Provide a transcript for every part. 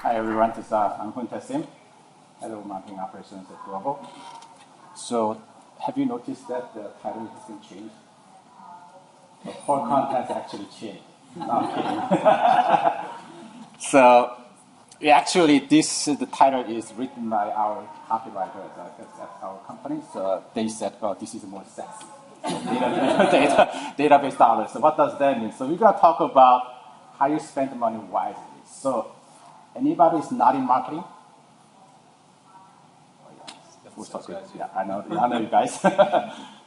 Hi everyone, I'm Hoontae, Head of Marketing Operations at Grovo. So, have you noticed that the title has been changed? The whole content actually changed. No, I'm kidding. So, actually, the title is written by our copywriter at our company. So they said, "Oh, this is more sexy." Database dollars. So what does that mean? So we're going to talk about how you spend money wisely. So anybody is not in marketing? Oh, yeah. Yeah, I know you guys.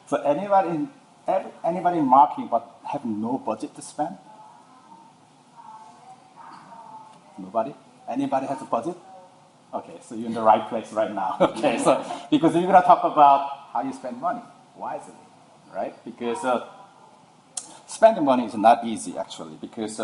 So anybody in marketing but have no budget to spend? Nobody? Anybody has a budget? Okay, so you're in the right place right now. Okay, so because we're going to talk about how you spend money wisely, right? Because spending money is not easy actually, because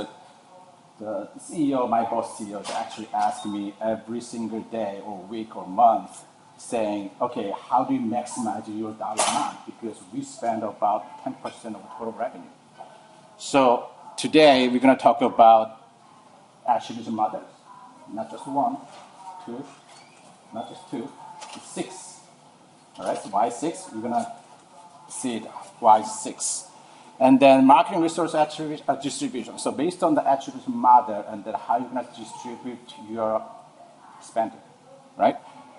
the CEO, my boss CEO, is actually asking me every single day or week or month, saying, okay, how do you maximize your dollar amount? Because we spend about 10% of total revenue. So today we're going to talk about attribution models, not just one, two, not just two, it's 6. All right, so why 6? We're going to see it why 6. And then marketing resource distribution. So based on the attribution model and then how you're going to distribute your spending, right?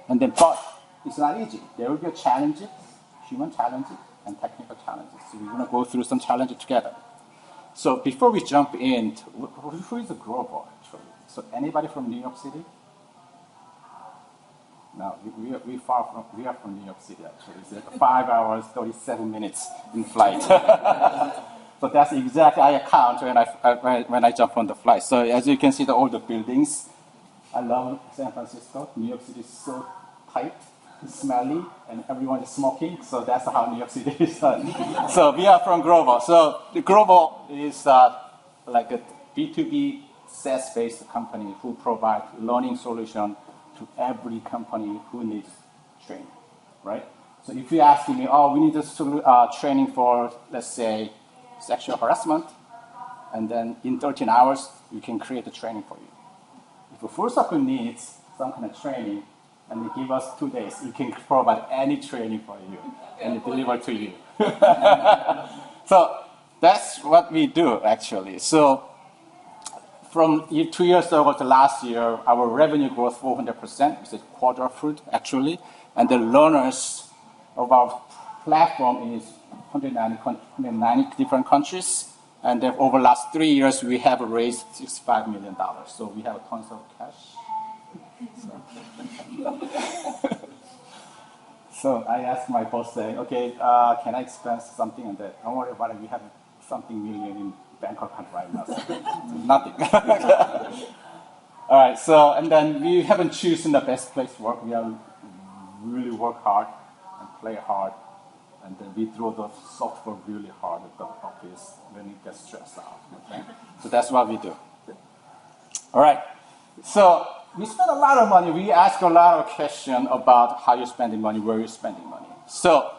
And then, but it's not easy. There will be challenges, human challenges and technical challenges. So we're going to go through some challenges together. So before we jump in, who is a Grovo actually? So anybody from New York City? No, we are from New York City actually. It's like 5 hours, 37 minutes in flight. So that's exactly I count when I jump on the flight. So as you can see, all the buildings. I love San Francisco. New York City is so tight, smelly, and everyone is smoking. So that's how New York City is. So we are from Grovo. So the Grovo is like a B2B SaaS-based company who provide learning solution to every company who needs training, right? So if you're asking me, oh, we need this training for, let's say, sexual harassment, and then in 13 hours, we can create a training for you. If a full circle needs some kind of training, and they give us 2 days, we can provide any training for you and deliver to you. So that's what we do, actually. So from 2 years ago to last year, our revenue growth 400%, which is quadrupled actually, and the learners of our platform is 190 different countries, and then over the last 3 years, we have raised $65 million. So we have tons of cash. So I asked my boss, saying, okay, can I expense something? And that, don't worry about it, we have something million in bank account right now. So nothing. All right, so, and then we haven't chosen the best place to work. We have really work hard and play hard. And then we throw the software really hard at the office when it gets stressed out. Okay? So that's what we do. All right, so we spend a lot of money. We ask a lot of questions about how you're spending money, where you're spending money. So,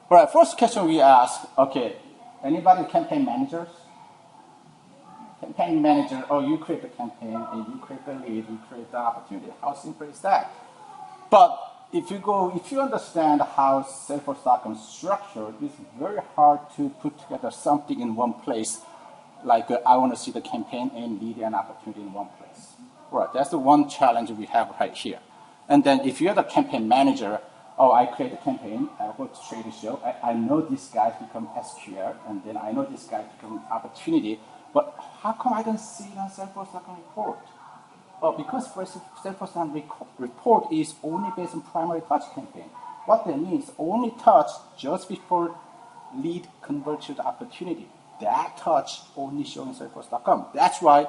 all right, first question we ask, okay, anybody campaign managers? Campaign manager, oh, you create the campaign, and you create the lead, you create the opportunity. How simple is that? But if you understand how Salesforce.com is structured, it's very hard to put together something in one place, like I want to see the campaign and lead and opportunity in one place. Right, that's the one challenge we have right here. And then if you're the campaign manager, oh, I create a campaign, I go to trade show, I know this guy become SQL, and then I know this guy become opportunity, but how come I don't see it on Salesforce.com report? Well, because Salesforce.com report is only based on primary touch campaign. What that means, only touch just before lead converts to the opportunity. That touch only shows in Salesforce.com. That's why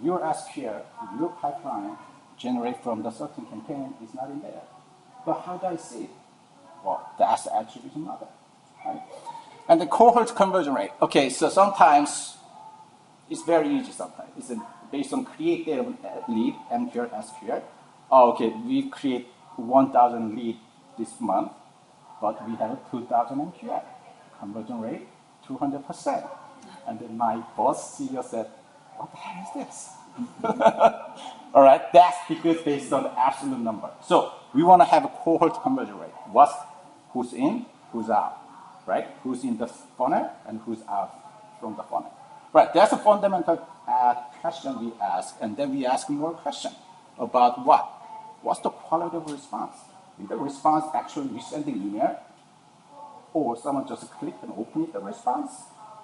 your SQL, your pipeline generate from the certain campaign is not in there. But how do I see it? Well, that's the attribution model. Right? And the cohort conversion rate. Okay, so sometimes it's very easy sometimes. It's based on create data lead, MQL, SQL. Oh, okay, we create 1,000 lead this month, but we have 2,000 MQL. Conversion rate, 200%. And then my boss, CEO said, what the hell is this? All right, that's because based on the absolute number. So we want to have a cohort conversion rate. Who's in, who's out, right? Who's in the funnel and who's out from the funnel. Right, that's a fundamental question we ask, and then we ask more questions about what? What's the quality of response? Is the response actually resending email? Or someone just clicked and opened the response?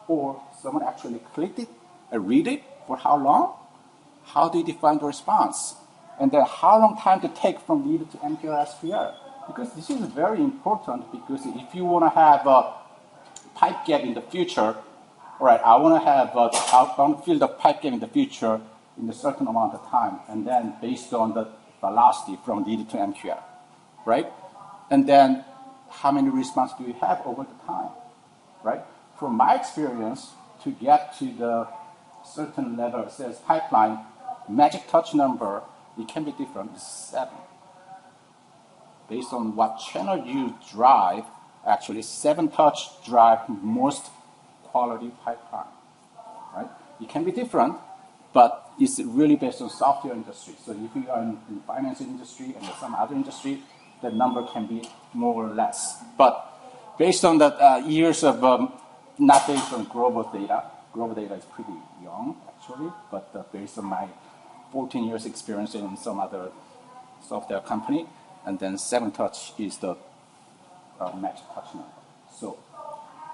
Or someone actually clicked it and read it? For how long? How do you define the response? And then how long time to take from lead to MQL SQL? Because this is very important, because if you want to have a pipe gap in the future, all right, I want to fill the pipe gap in the future in a certain amount of time, and then based on the velocity from lead to MQL, right? And then how many responses do you have over the time, right? From my experience, to get to the certain level of sales pipeline, magic touch number, it can be different, it's 7. Based on what channel you drive, actually 7 touch drive most quality pipeline, right? It can be different, but it's really based on software industry. So if you are in the finance industry and some other industry, the number can be more or less. But based on the years of, not based on Grovo data is pretty young actually, but based on my 14 years experience in some other software company, and then 7 touch is the magic touch number. So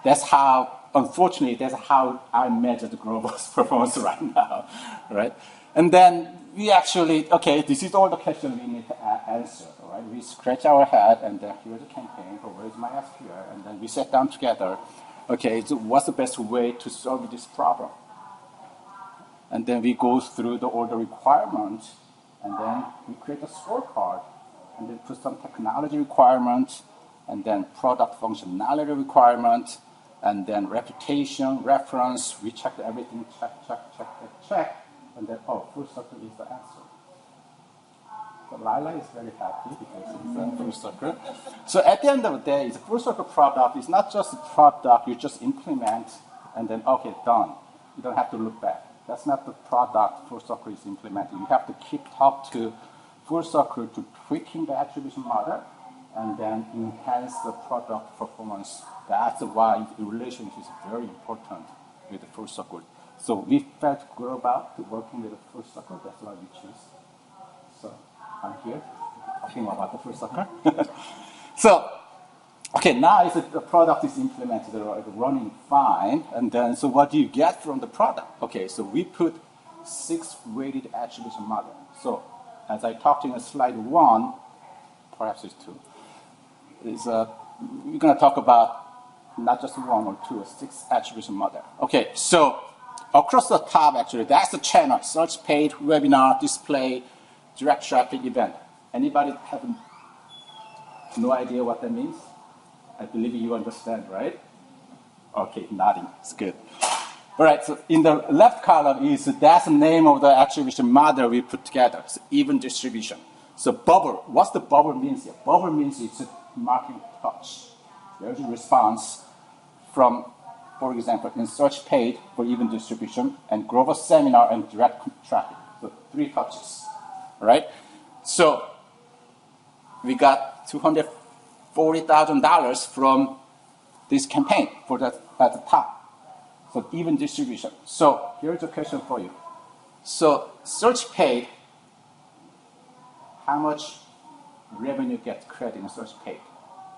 that's how, unfortunately, that's how I measure the Grovo's performance right now, right? And then we actually, okay, this is all the questions we need to answer, all right? We scratch our head, and then here's a campaign, or where's my SQL, and then we sit down together, okay, so what's the best way to solve this problem? And then we go through all the requirements, and then we create a scorecard, and then put some technology requirements, and then product functionality requirements, and then reputation, reference, we check everything, check, and then, full circle is the answer. So Lila is very happy because it's a full circle. So at the end of the day, it's a full circle product. It's not just a product you just implement, and then, okay, done. You don't have to look back. That's not the product full circle is implementing. You have to keep talk to full circle to tweaking the attribution model, and then enhance the product performance. That's why the relationship is very important with the full circle. So we felt good about working with the full circle. That's why we choose. So I'm here talking about the full circle. So, okay, now the product is implemented, running fine. And then, so what do you get from the product? Okay, so we put 6 weighted attribution model. So as I talked in slide 1, perhaps it's 2. We're going to talk about not just 1 or 2 or 6 attribution model. Okay, so across the top, actually, that's the channel: search page, webinar, display, direct traffic, event. Anybody have no idea what that means? I believe you understand, right? Okay, nodding. It's good. All right, so in the left column that's the name of the attribution model we put together. It's even distribution. So bubble, what's the bubble means here? Bubble means it's a marketing touch. There's a response from, for example, in search page for even distribution, and Grovo seminar and direct traffic. So 3 touches, all right? So we got $240,000 from this campaign for that at the top. So even distribution. So here's a question for you. So search page, how much revenue gets created in search page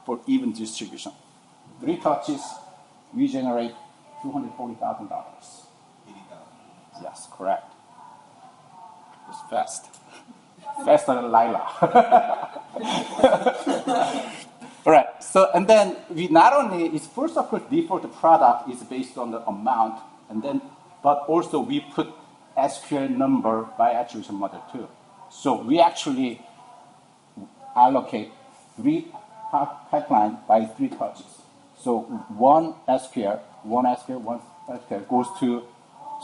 for even distribution? 3 touches, we generate $240,000. 80,000. Yes, correct. It's fast. Faster than Lila. All right. So, and then we not only is first of course default product is based on the amount, and then but also we put SQL number by attribution model too. So we actually allocate 3 pipeline by 3 touches. So one SQL goes to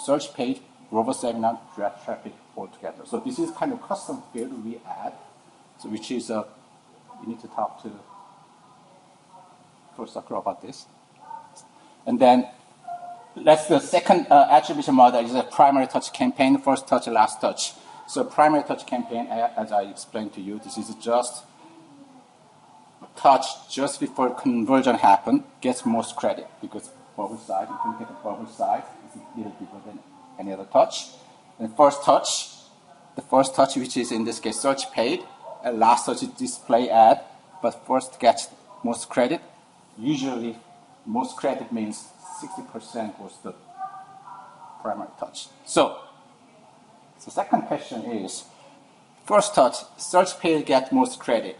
search page, Grovo seminar, direct traffic altogether. So this is kind of custom field we add, so which is you need to talk to first about this. And then That's the second attribution model is a primary touch campaign, first touch, last touch. So primary touch campaign, as I explained to you, this is just touch just before conversion happen, gets most credit because bubble size, you can get a bubble size, it's a little bigger than any other touch. And first touch, the first touch, which is in this case search paid, and last touch is display ad, but first gets most credit. Usually, most credit means 60% was the primary touch. So, the second question is, first touch, search paid get most credit,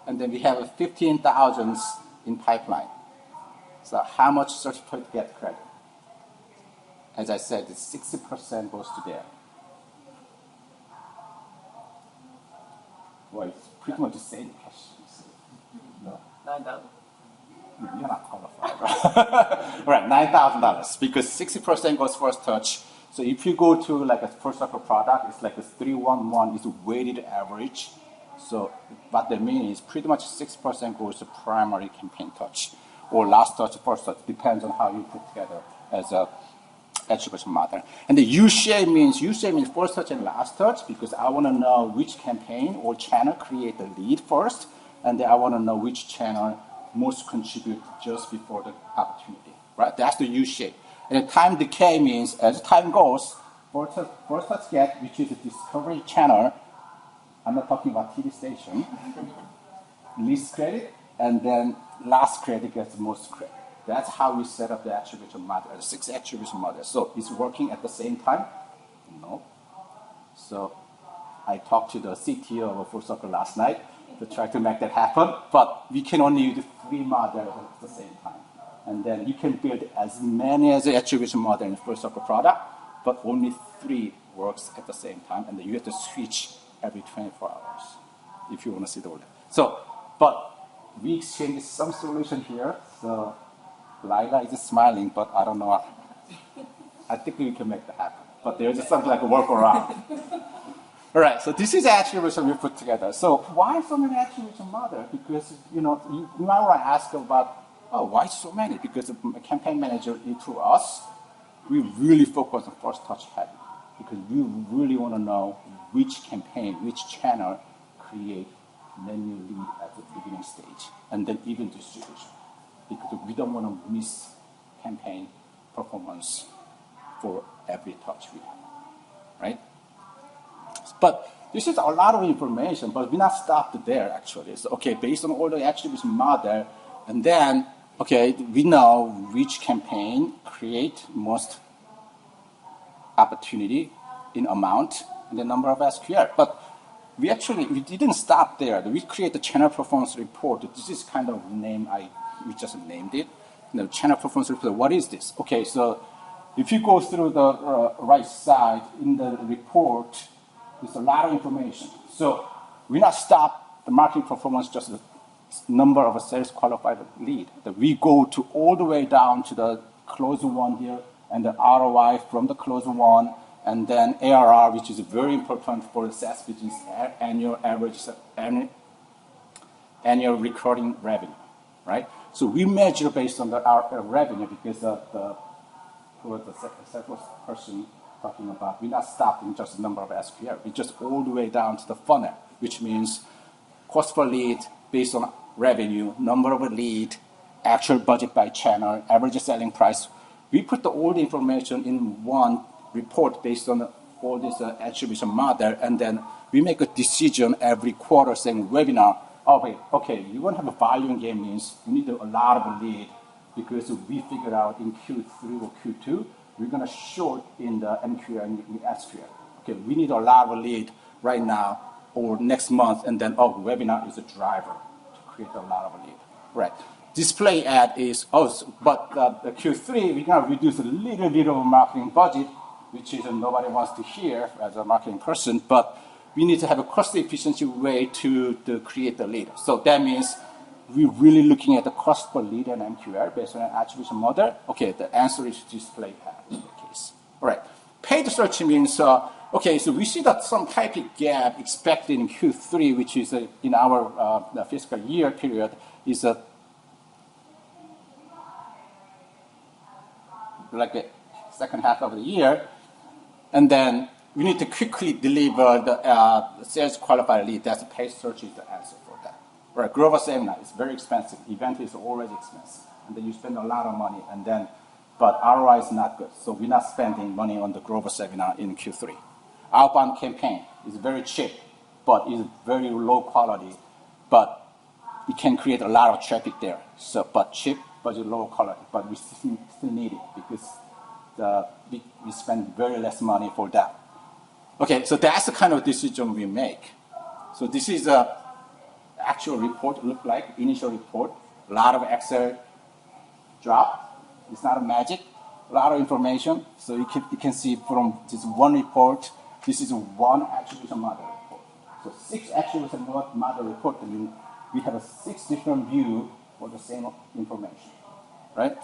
and then we have 15,000 in pipeline. So how much search paid get credit? As I said, 60% goes to there. Well, it's pretty much the same question. No. 9,000. You're not qualified, right? Right, $9,000 because 60% goes first touch. So if you go to like a first circle product, it's like a 311 is a weighted average. So what that means is pretty much 6% goes to primary campaign touch or last touch, first touch, depends on how you put together as a attribution model. And the U-shape means first touch and last touch because I want to know which campaign or channel create the lead first, and then I want to know which channel most contribute just before the opportunity, right? That's the U-shape. And the time decay means as time goes, first touch get, which is the discovery channel, I'm not talking about TV station, least credit, and then last credit gets most credit. That's how we set up the attribution model, the 6 attribution model. So it's working at the same time? No. So I talked to the CTO of Full Circle last night to try to make that happen, but we can only use 3 models at the same time. And then you can build as many as the attribution model in Full Circle product, but only 3 works at the same time, and then you have to switch every 24 hours if you want to see the order. So, but we exchanged some solution here. So Lila is smiling, but I don't know. I think we can make that happen. But there's just something like a workaround. All right, so this is the attribution we put together. So why so many attribution models? Because, you might want to ask about, why so many? Because the campaign manager, to us, we really focus on first touch heavy. Because we really want to know which campaign, which channel create menu lead at the beginning stage, and then even distribution. Because we don't want to miss campaign performance for every touch we have, right? But this is a lot of information, but we're not stopped there actually. So, based on all the attribution model, and then, we know which campaign create most opportunity in amount and the number of SQL. But we didn't stop there. We create the channel performance report. This is kind of name we just named it. The channel performance report. What is this? So if you go through the right side in the report, there's a lot of information. So we not stop the marketing performance just the number of sales qualified lead. We go to all the way down to the close one here and the ROI from the close one, and then ARR, which is very important for the SaaS business, annual recurring revenue, right? So we measure based on our revenue because who was the second person talking about, we're not stopping just the number of SQL. We just all the way down to the funnel, which means cost per lead based on revenue, number of lead, actual budget by channel, average selling price. We put all the information in one report based on all this attribution model, and then we make a decision every quarter saying webinar, you want to have a volume game means you need a lot of lead because we figured out in Q3 or Q2, we're going to short in the MQL and SQL. We need a lot of lead right now or next month, and then webinar is a driver to create a lot of lead. Right. Display ad is but the Q3 we're going to reduce a little bit of marketing budget, which is nobody wants to hear as a marketing person, but we need to have a cost efficiency way to create the lead. So that means we're really looking at the cost per lead and MQL based on an attribution model. The answer is display ad in the case. All right. Paid search means, so we see that some typic gap expected in Q3, which is in our fiscal year period, is like second half of the year, and then we need to quickly deliver the sales qualified lead. That's paid search is the answer for that. Right? Grovo seminar is very expensive. Event is always expensive, and then you spend a lot of money, and then but ROI is not good. So we're not spending money on the Grovo seminar in Q3. Outbound campaign is very cheap, but is very low quality, but it can create a lot of traffic there. So, but cheap, but low quality. But we still need it because we spend very less money for that. Okay, so that's the kind of decision we make. So this is a actual report look like, initial report. A lot of Excel drop. It's not a magic. A lot of information. So you can see from this one report, this is one attribution model report. So 6 attribution model report, I mean, we have a 6 different view for the same information, right?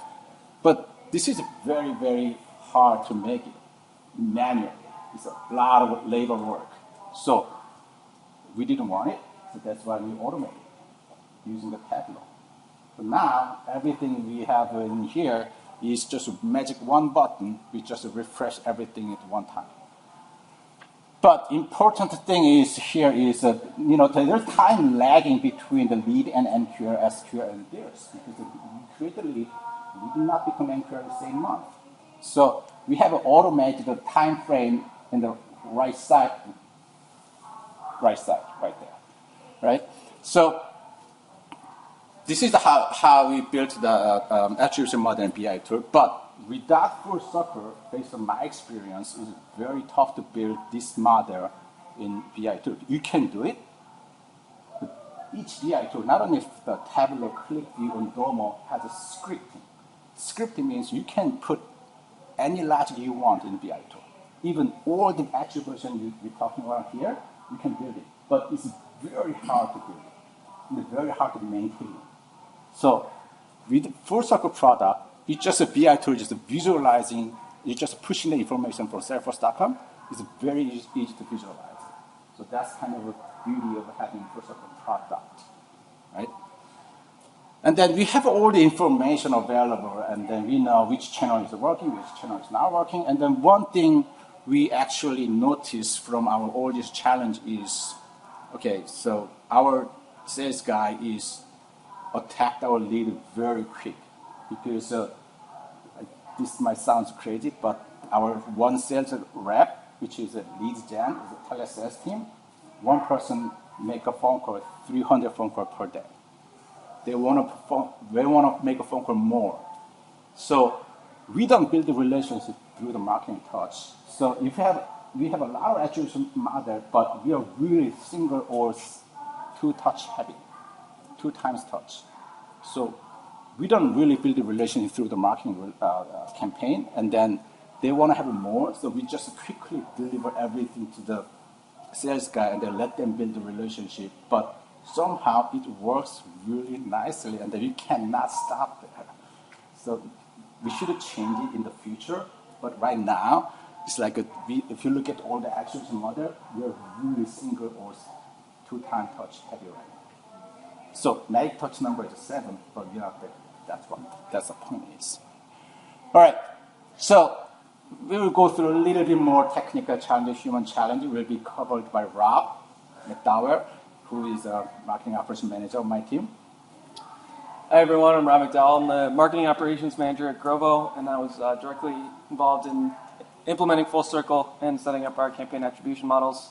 But this is very, very hard to make it manually. It's a lot of labor work. So we didn't want it, so that's why we automated it using the Tableau. So now everything we have in here is just a magic one button. We just refresh everything at one time. But important thing is here is there's time lagging between the lead and NQL, SQL, and theirs because we create the lead, we do not become NQL the same month. So we have automated the time frame in the right side right there, right? So this is how we built the attribution model in BI tool. But without full circle, based on my experience, it's very tough to build this model in BI tool. You can do it, but each BI tool, not only the Tableau, ClickView, and Domo, has a scripting. Scripting means you can put any logic you want in BI tool. Even all the attribution we're talking about here, you can build it. But it's very hard to build it. It's very hard to maintain it. So with the full circle product, it's just a BI tool, just visualizing, you're just pushing the information from Salesforce.com. It's very easy to visualize. So that's kind of the beauty of having full circle product, right? And then we have all the information available, and then we know which channel is working, which channel is not working. And then one thing we actually noticed from our all this challenge is, okay, so our sales guy is attacked our lead very quick because this might sound crazy, but our one sales rep, which is a lead gen, is a telesales team, one person make a phone call, 300 phone calls per day. They want to make a phone call more. So we don't build the relationship through the marketing touch. So we have a lot of attribution model, but we are really single or 2 touch heavy, 2 times touch. So we don't really build the relationship through the marketing campaign, and then they want to have more, so we just quickly deliver everything to the sales guy and then let them build the relationship. But somehow it works really nicely, and then you cannot stop there. So we should change it in the future, but right now, it's like if you look at all the attribution model, we're really single or 2 times touch heavy right now. So magic touch number is 7, but we're not there. That's the point is. All right, so we will go through a little bit more technical challenge, human challenge. Will be covered by Robb McDowell, who is a marketing operations manager of my team. Hi everyone, I'm Robb McDowell. I'm the marketing operations manager at Grovo, and I was directly involved in implementing Full Circle and setting up our campaign attribution models.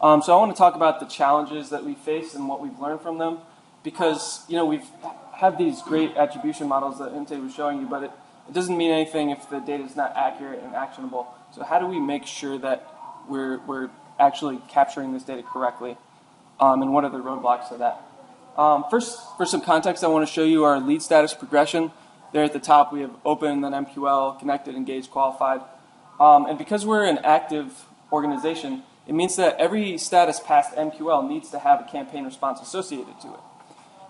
So I want to talk about the challenges that we face and what we've learned from them, because we've have these great attribution models that Hoontae was showing you, but it doesn't mean anything if the data is not accurate and actionable. So how do we make sure that we're actually capturing this data correctly? And what are the roadblocks to that? First, for some context, I want to show you our lead status progression. There at the top, we have open, then MQL, connected, engaged, qualified. And because we're an active organization, it means that every status past MQL needs to have a campaign response associated to it.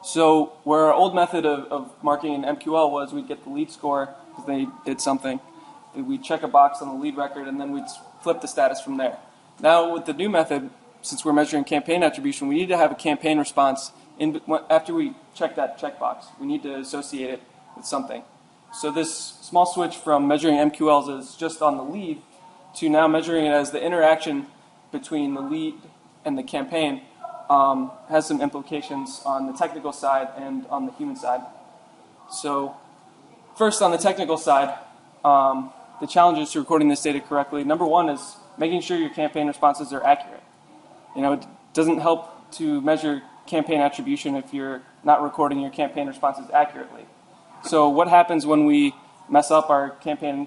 So where our old method of marking an MQL was, we'd get the lead score because they did something. We'd check a box on the lead record, and then we'd flip the status from there. Now with the new method, since we're measuring campaign attribution, we need to have a campaign response after we check that checkbox. We need to associate it with something. So this small switch from measuring MQLs as just on the lead to now measuring it as the interaction between the lead and the campaign has some implications on the technical side and on the human side. So first, on the technical side, the challenges to recording this data correctly. Number one is making sure your campaign responses are accurate. It doesn't help to measure campaign attribution if you're not recording your campaign responses accurately. So what happens when we mess up our campaign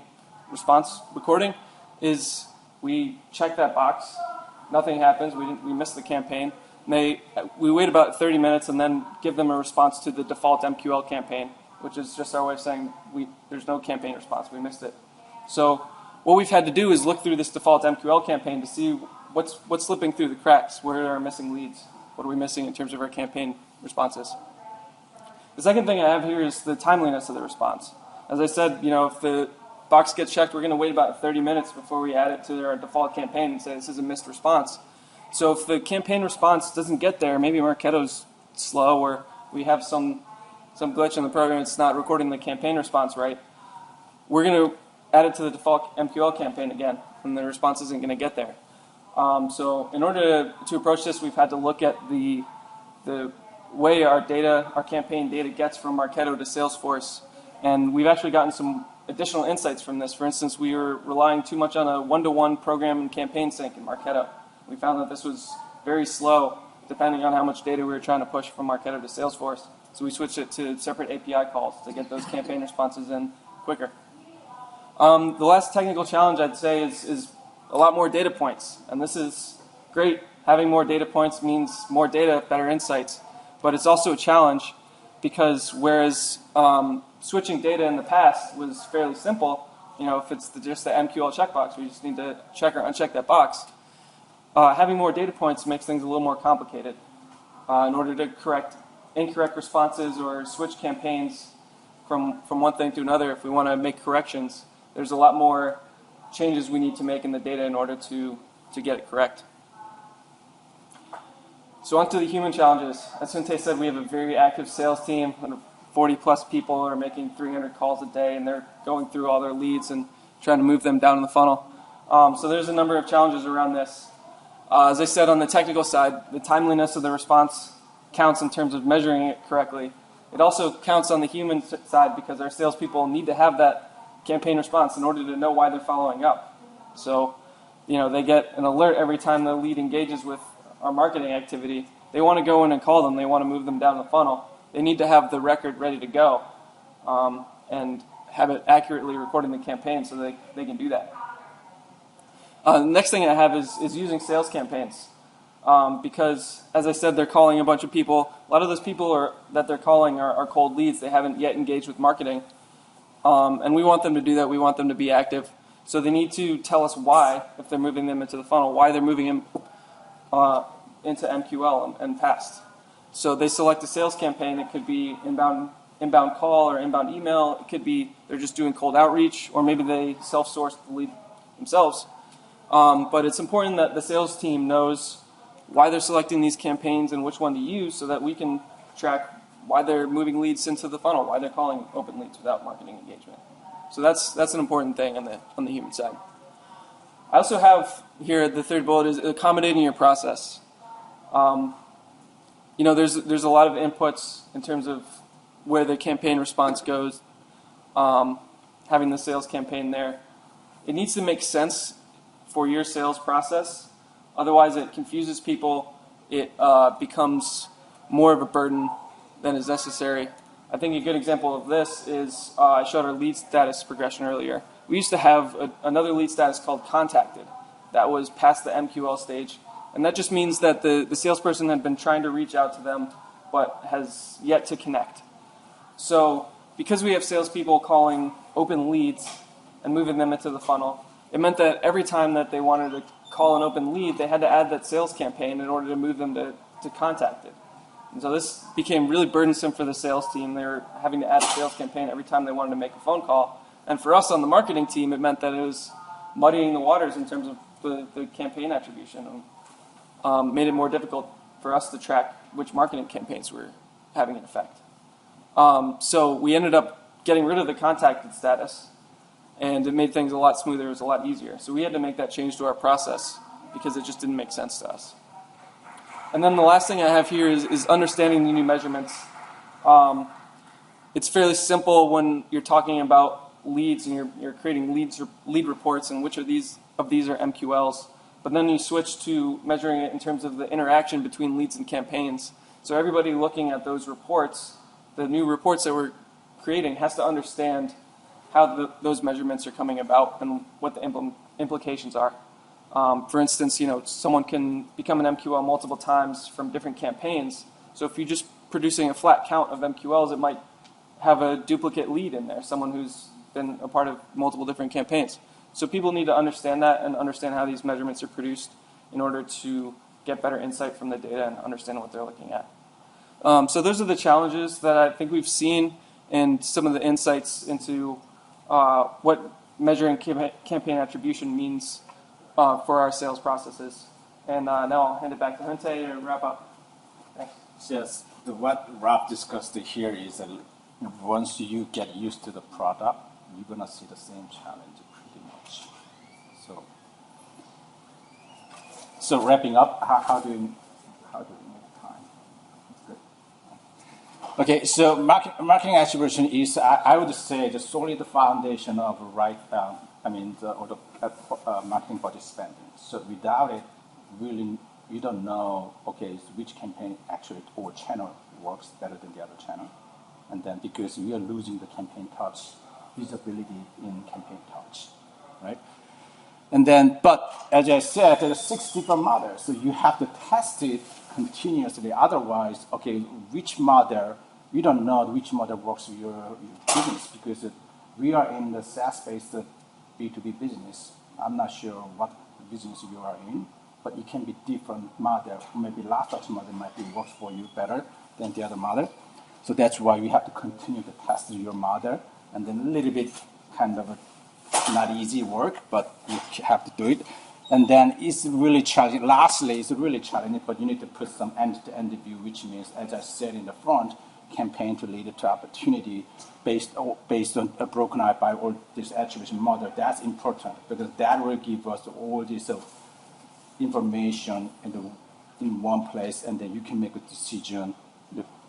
response recording is we check that box, nothing happens, we miss the campaign. We wait about 30 minutes and then give them a response to the default MQL campaign, which is just our way of saying there's no campaign response, we missed it. So what we've had to do is look through this default MQL campaign to see what's slipping through the cracks, where are our missing leads, what are we missing in terms of our campaign responses. The second thing I have here is the timeliness of the response. As I said, if the box gets checked, we're going to wait about 30 minutes before we add it to our default campaign and say this is a missed response. So if the campaign response doesn't get there, maybe Marketo's slow or we have some glitch in the program that's not recording the campaign response right, we're going to add it to the default MQL campaign again, and the response isn't going to get there. So in order to approach this, we've had to look at the way our campaign data gets from Marketo to Salesforce, and we've actually gotten some additional insights from this. For instance, we were relying too much on a one-to-one program and campaign sync in Marketo. We found that this was very slow, depending on how much data we were trying to push from Marketo to Salesforce. So we switched it to separate API calls to get those campaign responses in quicker. The last technical challenge I'd say is a lot more data points, and this is great. Having more data points means more data, better insights. But it's also a challenge because whereas switching data in the past was fairly simple, if it's just the MQL checkbox, we just need to check or uncheck that box. Having more data points makes things a little more complicated. In order to correct incorrect responses or switch campaigns from one thing to another, if we want to make corrections, there's a lot more changes we need to make in the data in order to get it correct. So on to the human challenges. As Hoontae said, we have a very active sales team. 40-plus people are making 300 calls a day, and they're going through all their leads and trying to move them down in the funnel. So there's a number of challenges around this. As I said, on the technical side, the timeliness of the response counts in terms of measuring it correctly. It also counts on the human side because our salespeople need to have that campaign response in order to know why they're following up. So, they get an alert every time the lead engages with our marketing activity. They want to go in and call them. They want to move them down the funnel. They need to have the record ready to go and have it accurately recording the campaign so they can do that. The next thing I have is using sales campaigns because, as I said, they're calling a bunch of people. A lot of those people that they're calling are cold leads. They haven't yet engaged with marketing. And we want them to do that. We want them to be active. So they need to tell us why, if they're moving them into the funnel, why they're moving them into MQL and past. So they select a sales campaign. It could be inbound call or inbound email. It could be they're just doing cold outreach, or maybe they self-source the lead themselves. But it's important that the sales team knows why they're selecting these campaigns and which one to use so that we can track why they're moving leads into the funnel, why they're calling open leads without marketing engagement. So that's an important thing on the human side. I also have here the third bullet is accommodating your process. There's a lot of inputs in terms of where the campaign response goes. Having the sales campaign there, it needs to make sense for your sales process. Otherwise, it confuses people. It becomes more of a burden than is necessary. I think a good example of this is I showed our lead status progression earlier. We used to have another lead status called contacted that was past the MQL stage. And that just means that the salesperson had been trying to reach out to them but has yet to connect. So because we have salespeople calling open leads and moving them into the funnel, it meant that every time that they wanted to call an open lead, they had to add that sales campaign in order to move them to contacted. And so this became really burdensome for the sales team. They were having to add a sales campaign every time they wanted to make a phone call. And for us on the marketing team, it meant that it was muddying the waters in terms of the campaign attribution. Made it more difficult for us to track which marketing campaigns were having an effect. So we ended up getting rid of the contacted status, and it made things a lot smoother. It was a lot easier. So we had to make that change to our process because it just didn't make sense to us. And then the last thing I have here is understanding the new measurements. It's fairly simple when you're talking about leads and you're creating lead reports, and which of these are MQLs. But then you switch to measuring it in terms of the interaction between leads and campaigns. So everybody looking at those reports, the new reports that we're creating, has to understand how those measurements are coming about and what the implications are. For instance, someone can become an MQL multiple times from different campaigns. So if you're just producing a flat count of MQLs, it might have a duplicate lead in there, someone who's been a part of multiple different campaigns. So people need to understand that and understand how these measurements are produced in order to get better insight from the data and understand what they're looking at. So those are the challenges that I think we've seen and some of the insights into what measuring campaign attribution means for our sales processes. And now I'll hand it back to Hoontae to wrap up. Thanks. Yes, what Rob discussed here is that once you get used to the product, you're going to see the same challenge pretty much. So wrapping up, how do we make time? Good. Okay, so marketing attribution is, I would say, the solid foundation of marketing budget spending. So without it, really, you don't know, okay, which campaign actually or channel works better than the other channel. And then because we are losing the campaign touch, visibility in campaign touch, right? And then, but as I said, there are 6 different models, so you have to test it continuously. Otherwise, okay, which model, you don't know which model works for your business, because we are in the SaaS-based B2B business. I'm not sure what business you are in, but it can be different model. Maybe last touch model might be works for you better than the other model. So that's why we have to continue to test your model, and then a little bit kind of not easy work, but you have to do it. And then it's really challenging. Lastly, it's really challenging, but you need to put some end-to-end view, which means, as I said in the front, campaign to lead to opportunity based on a broken out by all this attribution model. That's important because that will give us all this information in one place, and then you can make a decision.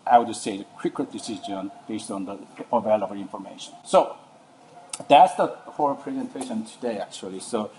I would say the quicker decision based on the available information. So that's the whole presentation today, actually. So